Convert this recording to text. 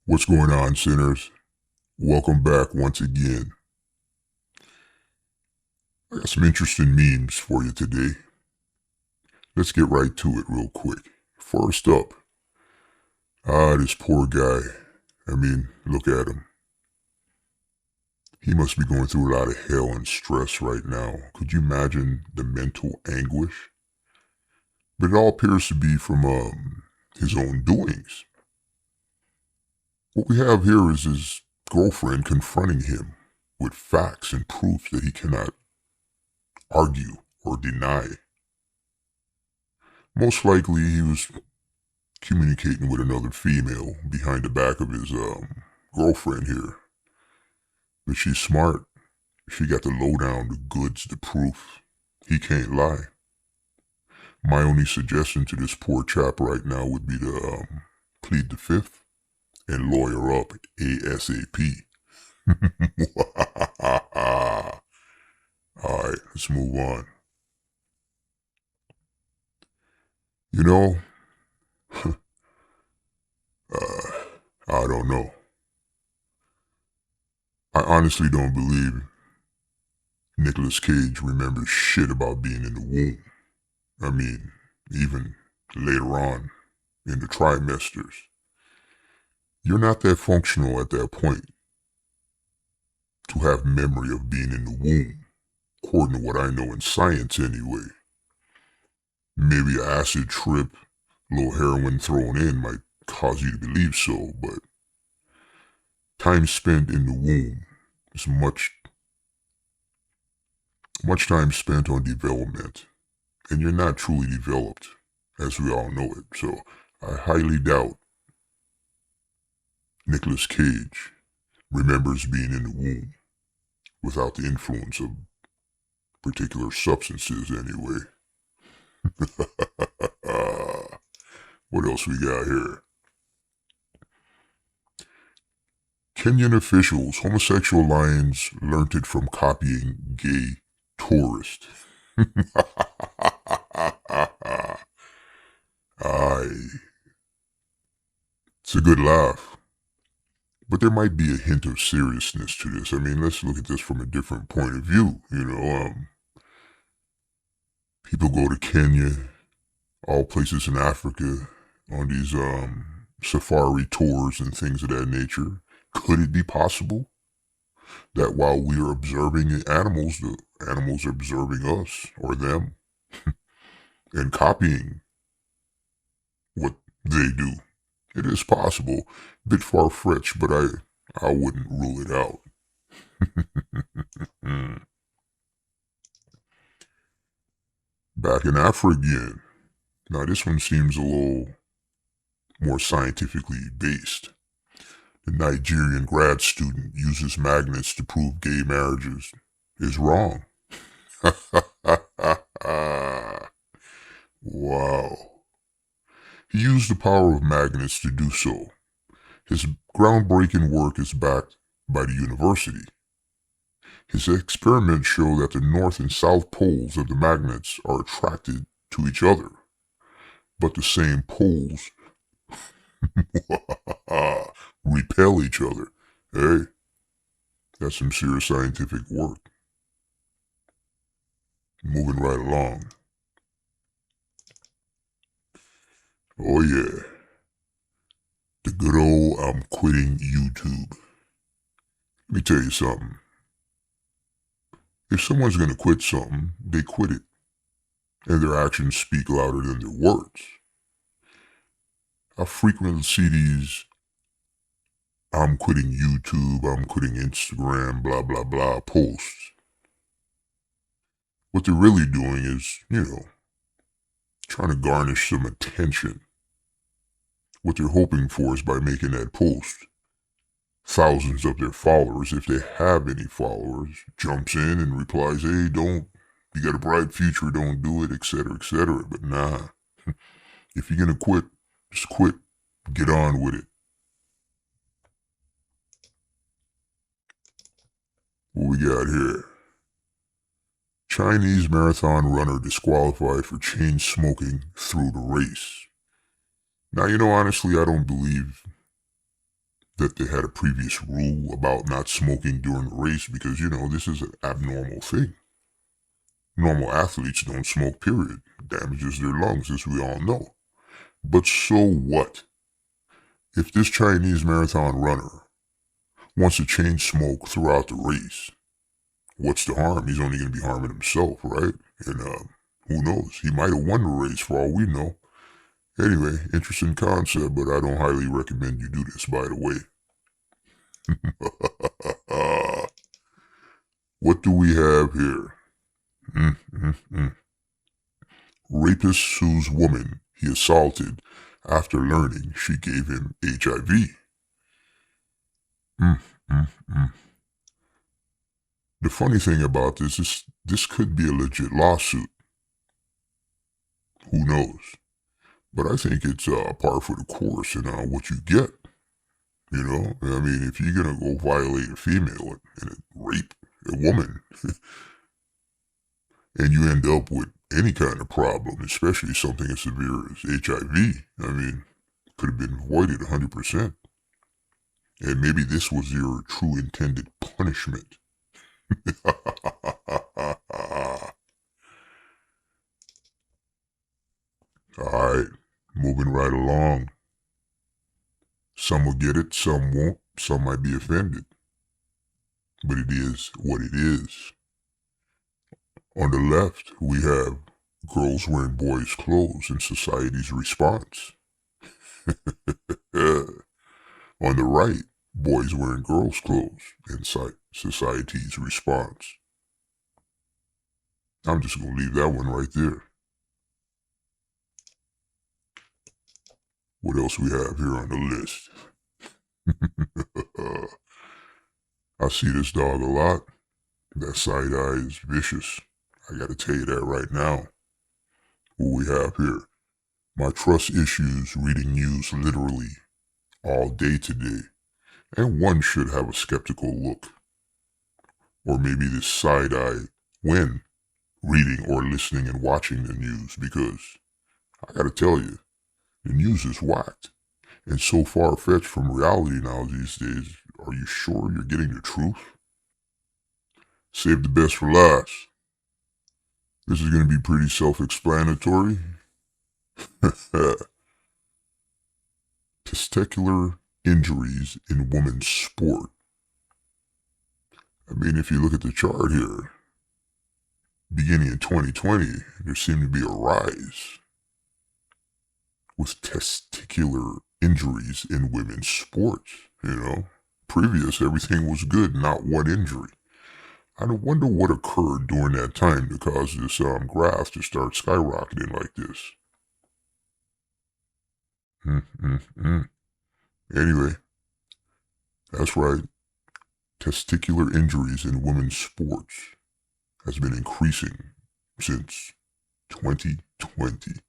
What's going on, sinners? Welcome back once again. I got some interesting memes for you today. Let's get right to it real quick. First up, this poor guy. Look at him. He must be going through a lot of hell and stress right now. Could you imagine the mental anguish? But it all appears to be from his own doings. What we have here is his girlfriend confronting him with facts and proof that he cannot argue or deny. Most likely he was communicating with another female behind the back of his girlfriend here. But she's smart. She got the lowdown, the goods, the proof. He can't lie. My only suggestion to this poor chap right now would be to plead the fifth and lawyer up ASAP. Alright, let's move on. You know, I don't know. I honestly don't believe Nicolas Cage remembers shit about being in the womb. Even later on in the trimesters. You're not that functional at that point to have memory of being in the womb, according to what I know in science anyway. Maybe an acid trip, a little heroin thrown in might cause you to believe so, but time spent in the womb is much time spent on development, and you're not truly developed, as we all know it. So I highly doubt Nicolas Cage remembers being in the womb without the influence of particular substances anyway. What else we got here? Kenyan officials, homosexual lions learnt it from copying gay tourists. Aye. It's a good laugh. But there might be a hint of seriousness to this. Let's look at this from a different point of view. People go to Kenya, all places in Africa, on these safari tours and things of that nature. Could it be possible that while we are observing animals, the animals are observing us or them and copying what they do? It is possible. A bit far-fetched, but I wouldn't rule it out. Back in Africa again. Now this one seems a little more scientifically based. The Nigerian grad student uses magnets to prove gay marriages is wrong. Wow. He used the power of magnets to do so. His groundbreaking work is backed by the university. His experiments show that the north and south poles of the magnets are attracted to each other, but the same poles repel each other. Hey, that's some serious scientific work. Moving right along. Oh yeah. The good old I'm quitting YouTube. Let me tell you something. If someone's going to quit something, they quit it. And their actions speak louder than their words. I frequently see these I'm quitting YouTube, I'm quitting Instagram, blah, blah, blah posts. What they're really doing is, trying to garnish some attention. What they're hoping for is by making that post, thousands of their followers, if they have any followers, jumps in and replies, hey, you got a bright future, don't do it, etc., etc. But nah, if you're gonna quit, just quit, get on with it. What we got here? Chinese marathon runner disqualified for chain smoking through the race. Now, honestly, I don't believe that they had a previous rule about not smoking during the race because, this is an abnormal thing. Normal athletes don't smoke, period. Damages their lungs, as we all know. But so what? If this Chinese marathon runner wants to chain smoke throughout the race, what's the harm? He's only going to be harming himself, right? And who knows? He might have won the race for all we know. Anyway, interesting concept, but I don't highly recommend you do this, by the way. What do we have here? Rapist sues woman he assaulted after learning she gave him HIV. The funny thing about this is this could be a legit lawsuit. Who knows? But I think it's par for the course in what you get. I mean, if you're going to go violate a female and rape a woman, and you end up with any kind of problem, especially something as severe as HIV, I mean, could have been avoided 100%. And maybe this was your true intended punishment. Alright, moving right along. Some will get it, some won't, some might be offended. But it is what it is. On the left, we have girls wearing boys' clothes and society's response. On the right, boys wearing girls' clothes and society's response. I'm just going to leave that one right there. What else we have here on the list? I see this dog a lot. That side eye is vicious. I gotta tell you that right now. What we have here? My trust issues reading news literally all day today. And one should have a skeptical look. Or maybe this side eye when reading or listening and watching the news, because I gotta tell you, the news is whacked and so far-fetched from reality now these days. Are you sure you're getting the truth? Save the best for last. This is going to be pretty self-explanatory. Testicular injuries in women's sport. I mean, if you look at the chart here, beginning in 2020, there seemed to be a rise with testicular injuries in women's sports, Previous, everything was good, not one injury. I wonder what occurred during that time to cause this graph to start skyrocketing like this. Anyway, that's right. Testicular injuries in women's sports has been increasing since 2020.